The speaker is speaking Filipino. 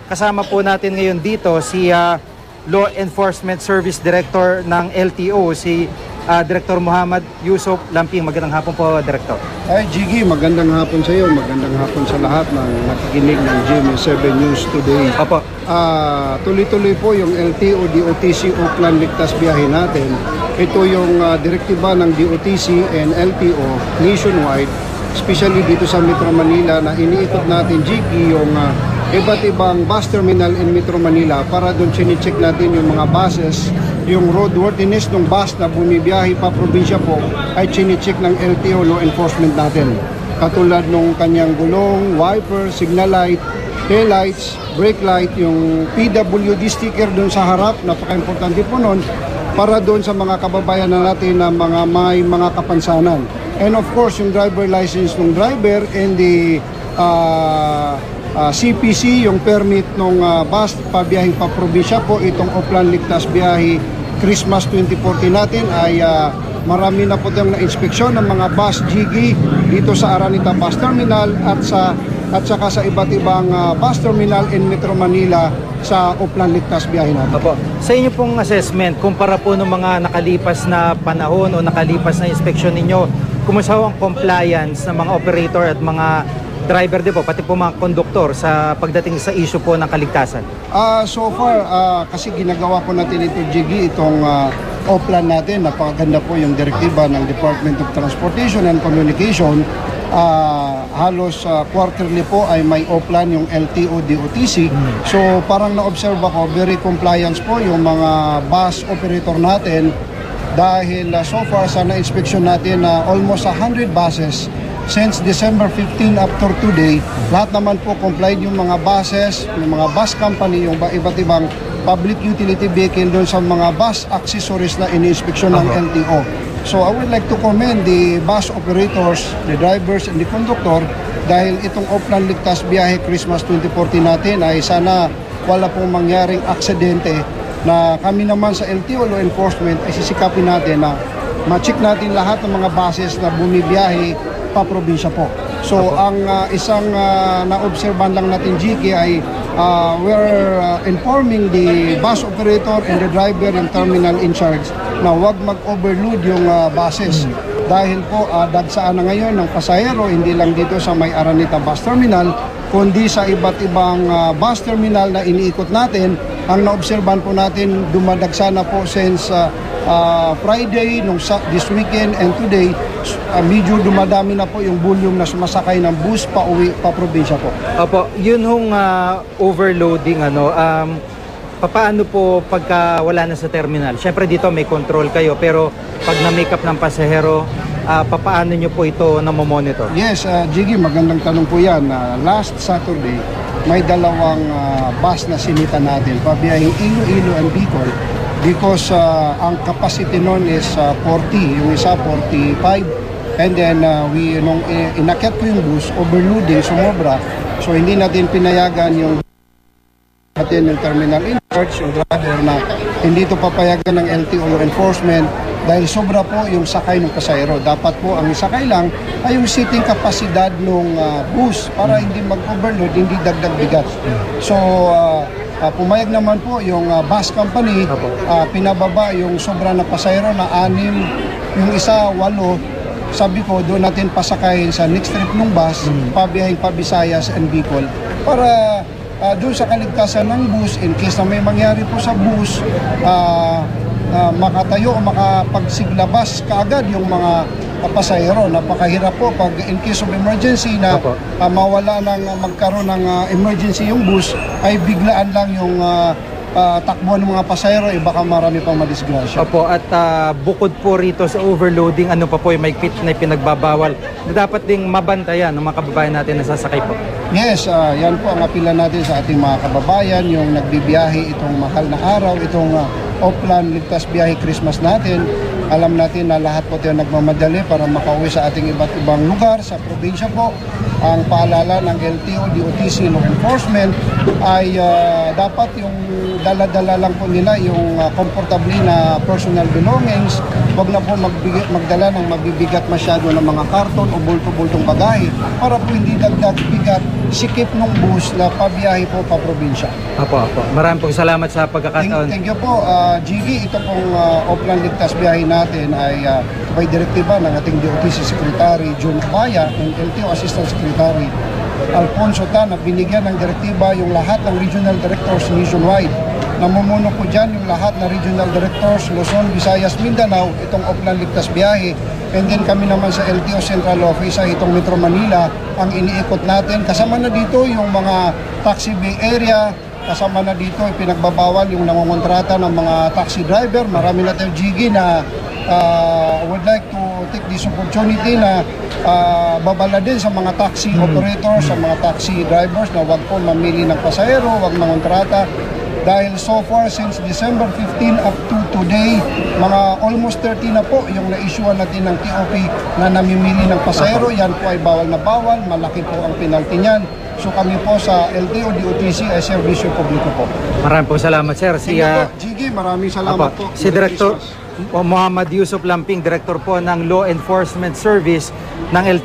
kasama po natin ngayon dito si Law Enforcement Service Director ng LTO, si Director Muhammad Yusuf Lamping. Magandang hapon po, Director. Hi Jiggy, magandang hapon sa iyo, magandang hapon sa lahat ng nakikinig ng GMA7 News today. Opo. Tuloy-tuloy po yung LTO DOTC Oakland Ligtas Biyahe natin. Ito yung direktiba ng DOTC and LTO nationwide, especially dito sa Metro Manila, na iniikot natin, Jiggy, yung iba't ibang bus terminal in Metro Manila para doon sinicheck natin yung mga buses, yung roadworthiness ng bus na bumibiyahe pa probinsya po ay sinicheck ng LTO law enforcement natin. Katulad nung kanyang gulong, wiper, signal light, tail lights, brake light, yung PWD sticker doon sa harap, napaka-importante po nun para doon sa mga kababayan na natin na may mga kapansanan. And of course, yung driver license ng driver and the CPC, yung permit ng bus pabiyahing pa probinsya po, itong Oakland Ligtas Biyahe Christmas 2014 natin ay marami na po tayong na-inspeksyon ng mga bus, Jiggy, dito sa Araneta Bus Terminal at saka sa iba't ibang bus terminal in Metro Manila sa Oakland Ligtas Biyahe natin. Opo. Sa inyo pong assessment, kumpara po ng mga nakalipas na panahon o nakalipas na inspeksyon ninyo, kumusta ang compliance ng mga operator at mga driver, di po, pati po mga konduktor sa pagdating sa issue po ng kaligtasan? So far, kasi ginagawa po natin ito, Jiggy, itong O-Plan natin, napakaganda po yung direktiba ng Department of Transportation and Communication. Halos quarterly po ay may O-Plan yung LTO DOTC. So parang na-observe ako, very compliance po yung mga bus operator natin dahil so far sa na-inspection natin na almost 100 buses since December 15 up to today, lahat naman po complied yung mga buses, yung mga bus company, yung iba't ibang public utility vehicle doon sa mga bus accessories na ini-inspeksyon ng LTO. So I would like to commend the bus operators, the drivers and the conductor dahil itong Oakland Ligtas Biyahe Christmas 2014 natin ay sana wala pong mangyaring aksidente, na kami naman sa LTO Law Enforcement ay sisikapin natin na ma-check natin lahat ng mga buses na bumibiyahe pa probinsya po. So ang isang na-obserban lang natin, GK, ay we're informing the bus operator and the driver and terminal in charge na huwag mag-overload yung buses. Dahil po dagsaan na ngayon ng pasahero, hindi lang dito sa may Araneta Bus Terminal, kundi sa iba't ibang bus terminal na iniikot natin. Ang na-obserban po natin, dumadagsa na po since Friday, this weekend and today, medyo dumadami na po yung volume na sumasakay ng bus pa uwi pa probinsya po. Opo, yun hong overloading, paano po pagka wala na sa terminal? Siyempre dito may control kayo, pero pag na-make up ng pasahero, paano nyo po ito namomonitor? Yes, Jiggy, magandang tanong po yan. Last Saturday, may dalawang bus na sinita natin, pabiyahing Iloilo and Bicol, because ang capacity nun is 40, yung isa 45, and then nung inakyat ko yung bus, overloading, sumobra, so hindi natin pinayagan yung terminal in charge, yung driver, na hindi ito papayagan ng LTO Law Enforcement dahil sobra po yung sakay ng pasahero. Dapat po ang isakay lang ay yung seating kapasidad ng bus para hindi mag-overload, hindi dagdag bigat. So pumayag naman po yung bus company, pinababa yung sobra na pasahero na 6, yung isa 8. Sabi ko, doon natin pasakayin sa next trip ng bus, pabiyahing pa Visayas and Bicol, para doon sa kaligtasan ng bus, in case na may mangyari po sa bus, makatayo o makapagsiglabas kaagad yung mga pasahero. Napakahirap po pag in case of emergency na mawala ng magkaroon ng emergency yung bus, ay biglaan lang yung takbuhan ng mga pasahero, baka marami pang madisgrasya. Opo, at bukod po rito sa overloading, ano pa po yung may na pinagbabawal na dapat ding mabantayan ng mga kababayan natin na sasakay po? Yes, yan po ang apila natin sa ating mga kababayan, yung nagbibiyahe itong mahal na araw, itong Oakland Ligtas Biyahe Christmas natin. Alam natin na lahat po tayo nagmamadali para makauwi sa ating iba't ibang lugar sa probinsya po. Ang paalala ng LTO DOTC Law Enforcement ay dapat yung dala-dala lang po nila yung comfortably na personal belongings. Huwag na po magdala ng mabibigat masyado ng mga karton o bulto-bultong bagahe para po hindi dagdag bigat sikip ng bus na pabiyahe po pa probinsya. Apo. Maraming pong salamat sa pagkakataon. Thank you po, Gigi. Ito pong Oplan Ligtas Biyahe natin ay by direktiba ng ating DOTC Secretary Jun Abaya and LTO Assistant Secretary Alfonso Tan na binigyan ng direktiba yung lahat ng regional directors nationwide. Namumuno po dyan yung lahat na regional directors Luzon, Visayas, Mindanao, itong Oplan Ligtas Biyahe. And then kami naman sa LTO Central Office ay itong Metro Manila ang iniikot natin. Kasama na dito yung mga taxi bay area, kasama na dito pinagbabawal yung nangongontrata ng mga taxi driver. Marami na tayong Gigi na would like to take this opportunity na babala din sa mga taxi operators, sa mga taxi drivers na wag po mamili ng pasahero, wag mangontrata. Dahil so far since December 15 up to today, mga almost 30 na po yung na-issue natin ng TOP na namimili ng pasahero. Yan po ay bawal na bawal, malaki po ang penalty niyan. So kami po sa LTO, DOTC ay serbisyo publiko po. Maraming pong salamat, sir. Gigi, maraming salamat po. Si Director Muhammad Yusuf Lamping, Director po ng Law Enforcement Service ng LTO.